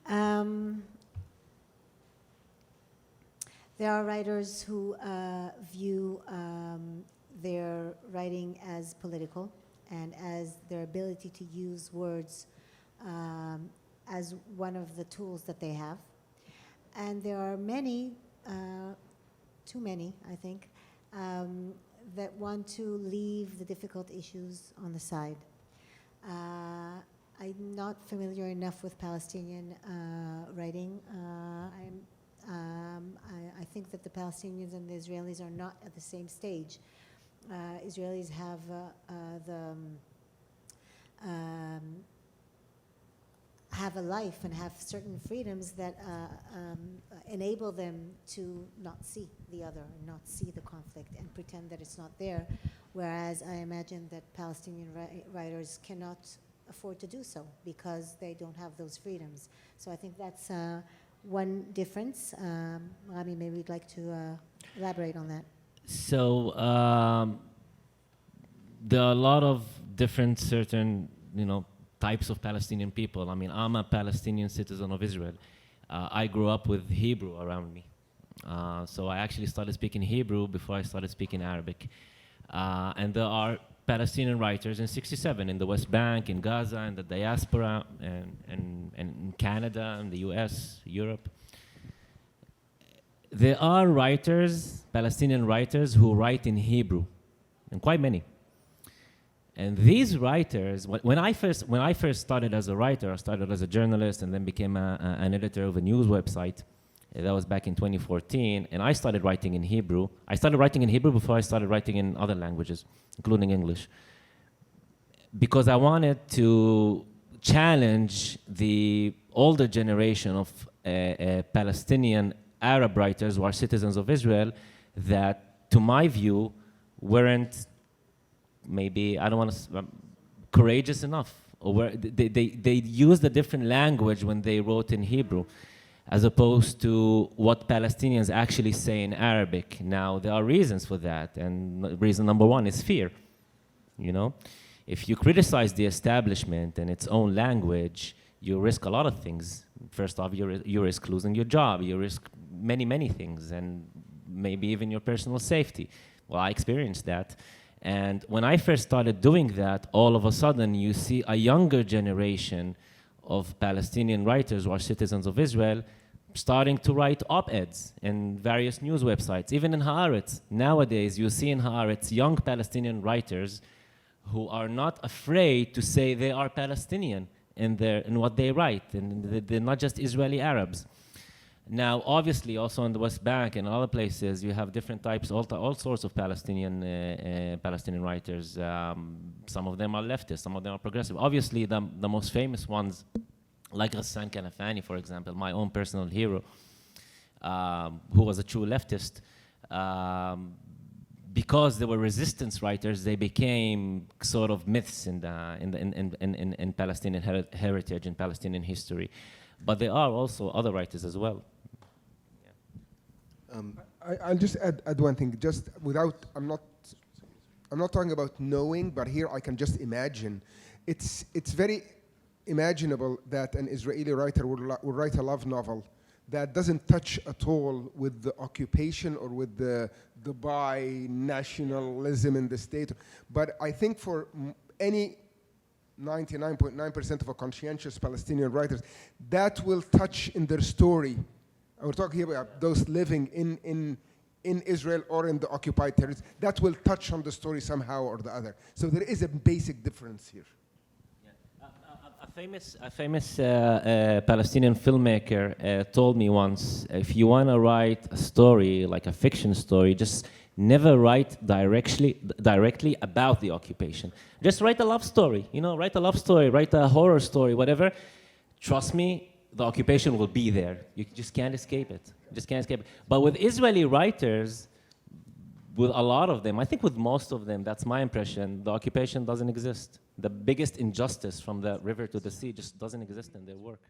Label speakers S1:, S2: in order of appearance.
S1: Um, there are writers who view their writing as political and as their ability to use words as one of the tools that they have. And there are many, too many, I think, that want to leave the difficult issues on the side. I'm not familiar enough with Palestinian writing. I think that the Palestinians and the Israelis are not at the same stage. Israelis have have a life and have certain freedoms that enable them to not see the other, not see the conflict and pretend that it's not there, whereas I imagine that Palestinian writers cannot afford to do so because they don't have those freedoms. So I think that's one difference. Rami, maybe you'd like to elaborate on that.
S2: So there are a lot of different certain, types of Palestinian people. I mean, I'm a Palestinian citizen of Israel. I grew up with Hebrew around me. So I actually started speaking Hebrew before I started speaking Arabic. And there are Palestinian writers in '67 in the West Bank, in Gaza, in the diaspora, and in Canada, and the US, Europe. There are writers, Palestinian writers, who write in Hebrew, and quite many. And these writers, when I first started as a writer, I started as a journalist and then became an editor of a news website. That was back in 2014, and I started writing in Hebrew. I started writing in Hebrew before I started writing in other languages, including English, because I wanted to challenge the older generation of Palestinian Arab writers who are citizens of Israel that, to my view, weren't maybe, I don't want to, courageous enough, or they used a different language when they wrote in Hebrew, as opposed to what Palestinians actually say in Arabic. Now, there are reasons for that, and reason number one is fear. If you criticize the establishment and its own language, you risk a lot of things. First off, you risk losing your job, you risk many things, and maybe even your personal safety. Well, I experienced that. And when I first started doing that, all of a sudden you see a younger generation of Palestinian writers who are citizens of Israel starting to write op-eds in various news websites, even in Haaretz. Nowadays, you see in Haaretz young Palestinian writers who are not afraid to say they are Palestinian in what they write, and they're not just Israeli Arabs. Now, obviously, also in the West Bank and other places, you have different types, all sorts of Palestinian writers. Some of them are leftist, some of them are progressive. Obviously, the most famous ones, like Ghassan Kanafani, for example, my own personal hero, who was a true leftist, because they were resistance writers, they became sort of myths in Palestinian heritage and Palestinian history. But there are also other writers as well.
S3: I'll just add one thing. Just without, I'm not talking about knowing, but here I can just imagine. It's very imaginable that an Israeli writer would write a love novel that doesn't touch at all with the occupation or with the Dubai nationalism in the state. But I think for any 99.9% of a conscientious Palestinian writers, that will touch in their story. We're talking here about those living in Israel or in the occupied territories. That will touch on the story somehow or the other. So there is a basic difference here.
S2: Yeah. A famous Palestinian filmmaker told me once, if you want to write a story, like a fiction story, just never write directly about the occupation. Just write a love story, write a love story, write a horror story, whatever. Trust me, the occupation will be there. You just can't escape it. But with Israeli writers, with a lot of them, I think with most of them, that's my impression, the occupation doesn't exist. The biggest injustice from the river to the sea just doesn't exist in their work.